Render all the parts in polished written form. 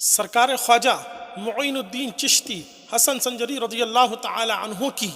سرکار خواجہ معین الدین چشتی حسن سنجری رضی اللہ تعالی عنہ کی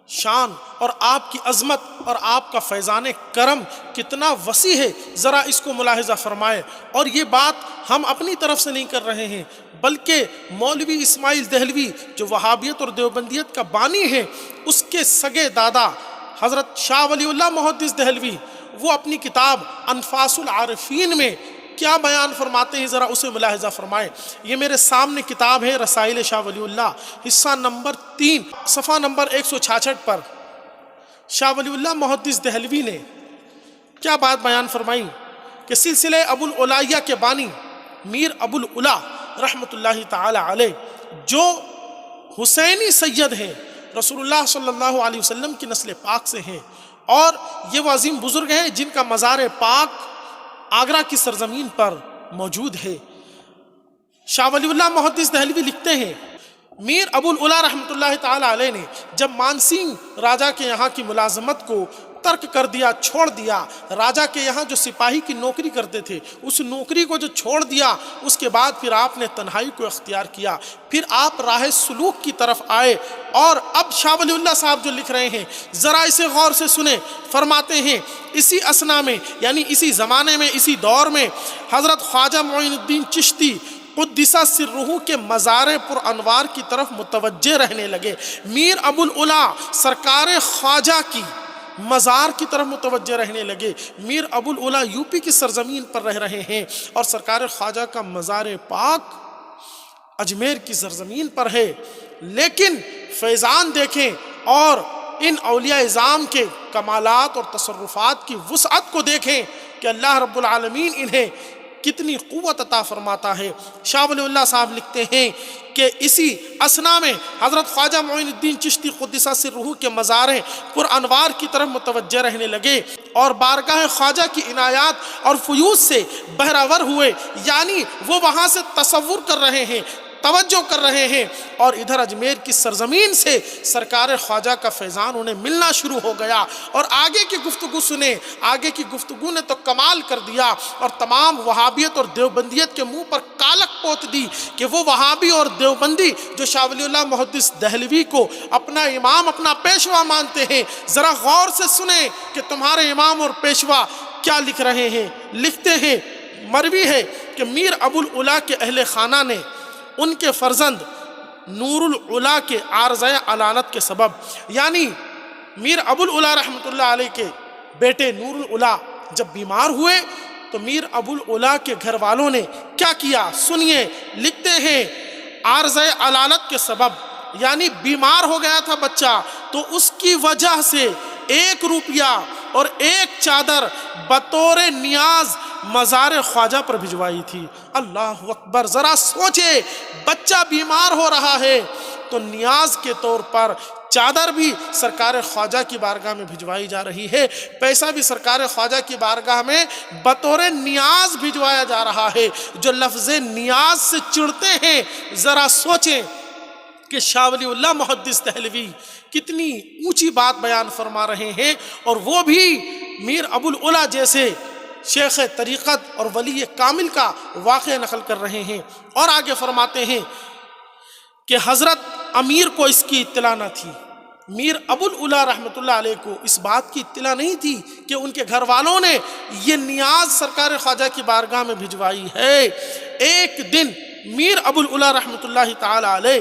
شان اور آپ کی عظمت اور آپ کا فیضان کرم کتنا وسیع ہے، ذرا اس کو ملاحظہ فرمائے۔ اور یہ بات ہم اپنی طرف سے نہیں کر رہے ہیں، بلکہ مولوی اسماعیل دہلوی جو وہابیت اور دیوبندیت کا بانی ہے، اس کے سگے دادا حضرت شاہ ولی اللہ محدث دہلوی وہ اپنی کتاب انفاس العارفین میں کیا بیان فرماتے ہیں، ذرا اسے ملاحظہ فرمائیں۔ یہ میرے سامنے کتاب ہے رسائل شاہ ولی اللہ، حصہ نمبر 3 صفحہ نمبر 166 پر شاہ ولی اللہ محدث دہلوی نے کیا بات بیان فرمائی کہ سلسلہ ابو العلیہ کے بانی میر ابو العلا رحمۃ اللہ تعالی علیہ جو حسینی سید ہیں، رسول اللہ صلی اللہ علیہ وسلم کی نسل پاک سے ہیں، اور یہ وہ عظیم بزرگ ہیں جن کا مزار پاک آگرہ کی سرزمین پر موجود ہے۔ شاہ ولی اللہ محدث دہلوی لکھتے ہیں، میر ابو العلا رحمۃ اللہ تعالی علیہ نے جب مانسنگ راجہ کے یہاں کی ملازمت کو ترک کر دیا، چھوڑ دیا، راجہ کے یہاں جو سپاہی کی نوکری کرتے تھے اس نوکری کو جو چھوڑ دیا، اس کے بعد پھر آپ نے تنہائی کو اختیار کیا، پھر آپ راہ سلوک کی طرف آئے۔ اور اب شاہ ولی اللہ صاحب جو لکھ رہے ہیں ذرا اسے غور سے سنیں، فرماتے ہیں اسی اسنا میں یعنی اسی زمانے میں، اسی دور میں حضرت خواجہ معین الدین چشتی قدس سرہ کے مزار پر انوار کی طرف متوجہ رہنے لگے۔ میر ابو العلا سرکار خواجہ کی مزار کی طرف متوجہ رہنے لگے۔ میر ابو العلا یو پی کی سرزمین پر رہ رہے ہیں اور سرکار خواجہ کا مزار پاک اجمیر کی سرزمین پر ہے، لیکن فیضان دیکھیں اور ان اولیاء اعظام کے کمالات اور تصرفات کی وسعت کو دیکھیں کہ اللہ رب العالمین انہیں کتنی قوت عطا فرماتا ہے۔ شاہ ولی اللہ صاحب لکھتے ہیں کہ اسی اسنا میں حضرت خواجہ معین الدین چشتی قدس سرہ کے مزار پر انوار کی طرف متوجہ رہنے لگے اور بارگاہ خواجہ کی عنایات اور فیوض سے بہرور ہوئے، یعنی وہ وہاں سے تصور کر رہے ہیں، توجہ کر رہے ہیں، اور ادھر اجمیر کی سرزمین سے سرکار خواجہ کا فیضان انہیں ملنا شروع ہو گیا۔ اور آگے کی گفتگو سنیں، آگے کی گفتگو نے تو کمال کر دیا اور تمام وہابیت اور دیوبندیت کے منہ پر کالک پوت دی کہ وہ وہابی اور دیوبندی جو شاہ ولی اللہ محدث دہلوی کو اپنا امام، اپنا پیشوا مانتے ہیں، ذرا غور سے سنیں کہ تمہارے امام اور پیشوا کیا لکھ رہے ہیں۔ لکھتے ہیں، مروی ہے کہ میر ابو العلا کے اہل خانہ نے ان کے فرزند نور العلا کے عارضہ علالت کے سبب، یعنی میر ابو العلا رحمۃ اللہ علیہ کے بیٹے نور العلا جب بیمار ہوئے تو میر ابو العلا کے گھر والوں نے کیا کیا، سنیے۔ لکھتے ہیں عارضہ علالت کے سبب، یعنی بیمار ہو گیا تھا بچہ، تو اس کی وجہ سے 1 روپیہ اور 1 چادر بطور نیاز مزار خواجہ پر بھجوائی تھی۔ اللہ اکبر، ذرا سوچے، بچہ بیمار ہو رہا ہے تو نیاز کے طور پر چادر بھی سرکار خواجہ کی بارگاہ میں بھجوائی جا رہی ہے، پیسہ بھی سرکار خواجہ کی بارگاہ میں بطور نیاز بھجوایا جا رہا ہے۔ جو لفظ نیاز سے چڑھتے ہیں، ذرا سوچیں کہ شاہ ولی اللہ محدث دہلوی کتنی اونچی بات بیان فرما رہے ہیں، اور وہ بھی میر ابو العلا جیسے شیخ طریقت اور ولی کامل کا واقعہ نقل کر رہے ہیں۔ اور آگے فرماتے ہیں کہ حضرت امیر کو اس کی اطلاع نہ تھی، میر ابو العلا رحمۃ اللہ علیہ کو اس بات کی اطلاع نہیں تھی کہ ان کے گھر والوں نے یہ نیاز سرکار خواجہ کی بارگاہ میں بھجوائی ہے۔ ایک دن میر ابو العلا رحمۃ اللہ تعالی علیہ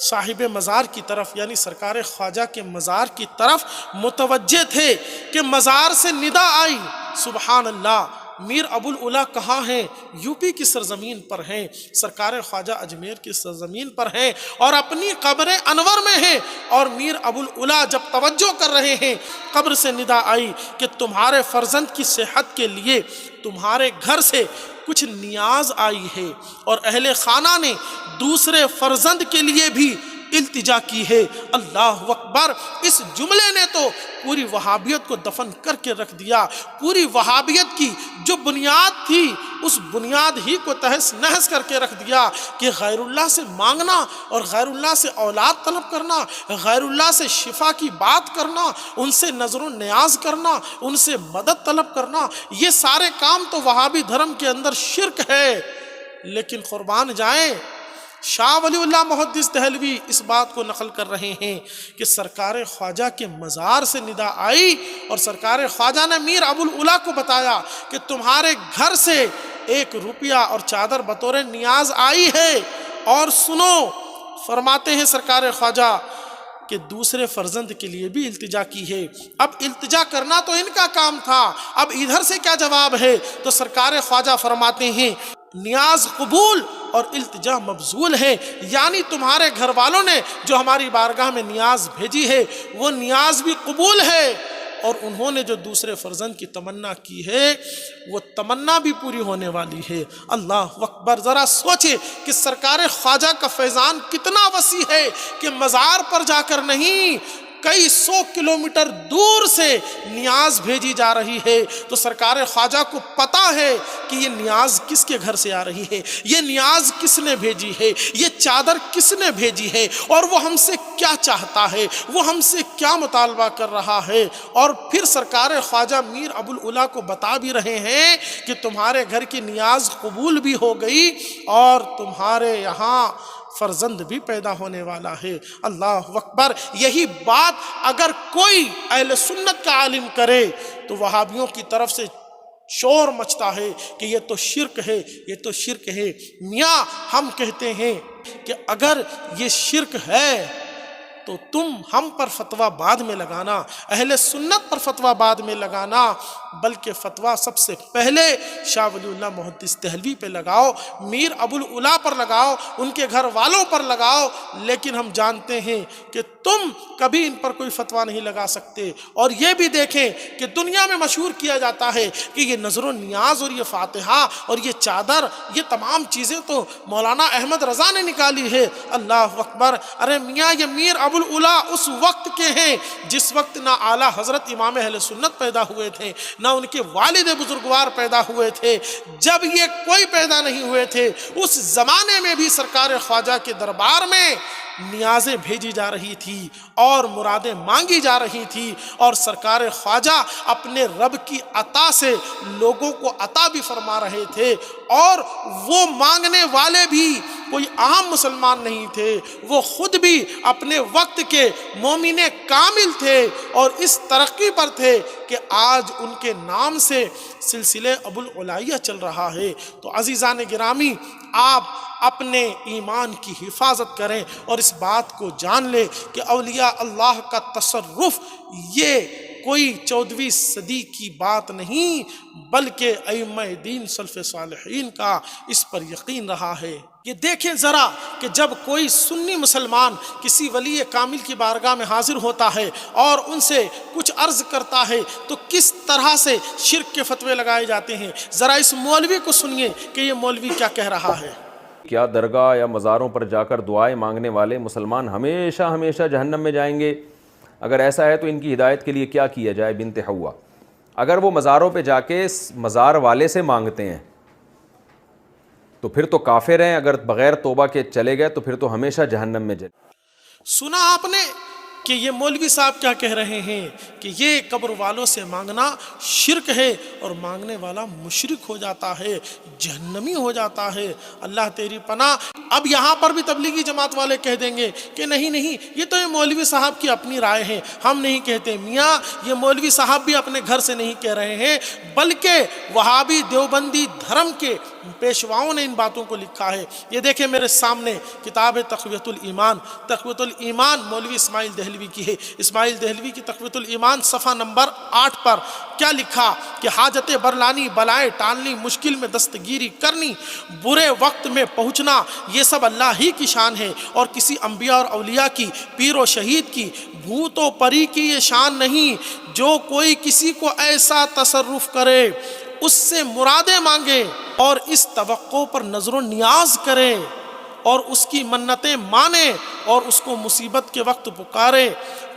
صاحب مزار کی طرف یعنی سرکار خواجہ کے مزار کی طرف متوجہ تھے کہ مزار سے ندا آئی، سبحان اللہ، میر ابو العلا کہاں ہیں؟ یو پی کی سرزمین پر ہیں، سرکار خواجہ اجمیر کی سرزمین پر ہیں اور اپنی قبر انور میں ہیں۔ اور میر ابو العلا جب توجہ کر رہے ہیں، قبر سے ندا آئی کہ تمہارے فرزند کی صحت کے لیے تمہارے گھر سے کچھ نیاز آئی ہے، اور اہل خانہ نے دوسرے فرزند کے لیے بھی التجا کی ہے۔ اللہ اکبر، اس جملے نے تو پوری وہابیت کو دفن کر کے رکھ دیا۔ پوری وہابیت کی جو بنیاد تھی اس بنیاد ہی کو تہس نہس کر کے رکھ دیا کہ غیر اللہ سے مانگنا اور غیر اللہ سے اولاد طلب کرنا، غیر اللہ سے شفا کی بات کرنا، ان سے نظر و نیاز کرنا، ان سے مدد طلب کرنا، یہ سارے کام تو وہابی دھرم کے اندر شرک ہے۔ لیکن قربان جائیں شاہ ولی اللہ محدث دہلوی اس بات کو نقل کر رہے ہیں کہ سرکار خواجہ کے مزار سے ندا آئی اور سرکار خواجہ نے میر ابوالعلا کو بتایا کہ تمہارے گھر سے 1 روپیہ اور چادر بطور نیاز آئی ہے، اور سنو فرماتے ہیں سرکار خواجہ کہ دوسرے فرزند کے لیے بھی التجا کی ہے۔ اب التجا کرنا تو ان کا کام تھا، اب ادھر سے کیا جواب ہے؟ تو سرکار خواجہ فرماتے ہیں نیاز قبول اور التجا مبذول ہے، یعنی تمہارے گھر والوں نے جو ہماری بارگاہ میں نیاز بھیجی ہے وہ نیاز بھی قبول ہے، اور انہوں نے جو دوسرے فرزند کی تمنا کی ہے وہ تمنا بھی پوری ہونے والی ہے۔ اللہ اکبر! ذرا سوچے کہ سرکار خواجہ کا فیضان کتنا وسیع ہے کہ مزار پر جا کر نہیں، کئی 100 کلومیٹر دور سے نیاز بھیجی جا رہی ہے، تو سرکار خواجہ کو پتا ہے کہ یہ نیاز کس کے گھر سے آ رہی ہے، یہ نیاز کس نے بھیجی ہے، یہ چادر کس نے بھیجی ہے، اور وہ ہم سے کیا چاہتا ہے، وہ ہم سے کیا مطالبہ کر رہا ہے۔ اور پھر سرکار خواجہ میر ابوالعلا کو بتا بھی رہے ہیں کہ تمہارے گھر کی نیاز قبول بھی ہو گئی اور تمہارے یہاں فرزند بھی پیدا ہونے والا ہے۔ اللہ اکبر! یہی بات اگر کوئی اہل سنت کا عالم کرے تو وہابیوں کی طرف سے شور مچتا ہے کہ یہ تو شرک ہے، یہ تو شرک ہے۔ میاں ہم کہتے ہیں کہ اگر یہ شرک ہے تو تم ہم پر فتویٰ بعد میں لگانا، اہل سنت پر فتویٰ بعد میں لگانا، بلکہ فتویٰ سب سے پہلے شاہ ولی اللہ محدث دہلوی پہ لگاؤ، میر ابوالعلا پر لگاؤ، ان کے گھر والوں پر لگاؤ، لیکن ہم جانتے ہیں کہ تم کبھی ان پر کوئی فتویٰ نہیں لگا سکتے۔ اور یہ بھی دیکھیں کہ دنیا میں مشہور کیا جاتا ہے کہ یہ نظر و نیاز اور یہ فاتحہ اور یہ چادر، یہ تمام چیزیں تو مولانا احمد رضا نے نکالی ہے۔ اللہ اکبر! ارے میاں یہ میر ابوالعلا اس وقت کے ہیں جس وقت نہ اعلیٰ حضرت امام اہل سنت پیدا ہوئے تھے، نہ ان کے والد بزرگوار پیدا ہوئے تھے، جب یہ کوئی پیدا نہیں ہوئے تھے اس زمانے میں بھی سرکار خواجہ کے دربار میں نیازیں بھیجی جا رہی تھی اور مرادیں مانگی جا رہی تھی، اور سرکار خواجہ اپنے رب کی عطا سے لوگوں کو عطا بھی فرما رہے تھے، اور وہ مانگنے والے بھی کوئی عام مسلمان نہیں تھے، وہ خود بھی اپنے وقت کے مومن کامل تھے اور اس ترقی پر تھے کہ آج ان کے نام سے سلسلے ابوالعلائیہ چل رہا ہے۔ تو عزیزان گرامی، آپ اپنے ایمان کی حفاظت کریں اور اس بات کو جان لیں کہ اولیاء اللہ کا تصرف یہ کوئی 14ویں صدی کی بات نہیں، بلکہ ائمہ دین سلف صالحین کا اس پر یقین رہا ہے۔ یہ دیکھیں ذرا کہ جب کوئی سنی مسلمان کسی ولی کامل کی بارگاہ میں حاضر ہوتا ہے اور ان سے کچھ عرض کرتا ہے تو کس طرح سے شرک کے فتوے لگائے جاتے ہیں۔ ذرا اس مولوی کو سنیے کہ یہ مولوی کیا کہہ رہا ہے۔ کیا درگاہ یا مزاروں پر جا کر دعائیں مانگنے والے مسلمان ہمیشہ ہمیشہ جہنم میں جائیں گے؟ اگر ایسا ہے تو ان کی ہدایت کے لیے کیا کیا جائے؟ بنت حوا، اگر وہ مزاروں پہ جا کے مزار والے سے مانگتے ہیں تو پھر تو کافر ہیں، اگر بغیر توبہ کے چلے گئے تو پھر تو ہمیشہ جہنم میں جائیں۔ سنا آپ نے کہ یہ مولوی صاحب کیا کہہ رہے ہیں کہ یہ قبر والوں سے مانگنا شرک ہے اور مانگنے والا مشرک ہو جاتا ہے، جہنمی ہو جاتا ہے۔ اللہ تیری پناہ۔ اب یہاں پر بھی تبلیغی جماعت والے کہہ دیں گے کہ نہیں یہ تو یہ مولوی صاحب کی اپنی رائے ہے، ہم نہیں کہتے۔ میاں یہ مولوی صاحب بھی اپنے گھر سے نہیں کہہ رہے ہیں، بلکہ وہابی دیوبندی دھرم کے پیشواؤں نے ان باتوں کو لکھا ہے۔ یہ دیکھیں میرے سامنے کتاب تقویۃ الایمان، تقویۃ الایمان مولوی اسماعیل دہلوی کی ہے۔ اسماعیل دہلوی کی تقویۃ الایمان صفحہ نمبر 8 پر کیا لکھا کہ حاجت برلانی، بلائیں ٹالنی، مشکل میں دستگیری کرنی، برے وقت میں پہنچنا، یہ سب اللہ ہی کی شان ہے اور کسی انبیاء اور اولیاء کی، پیر و شہید کی، بھوت و پری کی یہ شان نہیں۔ جو کوئی کسی کو ایسا تصرف کرے، اس سے مرادیں مانگے اور اس توقع پر نظر و نیاز کرے اور اس کی منتیں مانے اور اس کو مصیبت کے وقت پکارے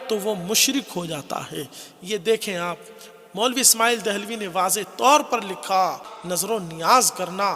تو وہ مشرک ہو جاتا ہے۔ یہ دیکھیں آپ، مولوی اسماعیل دہلوی نے واضح طور پر لکھا، نظر و نیاز کرنا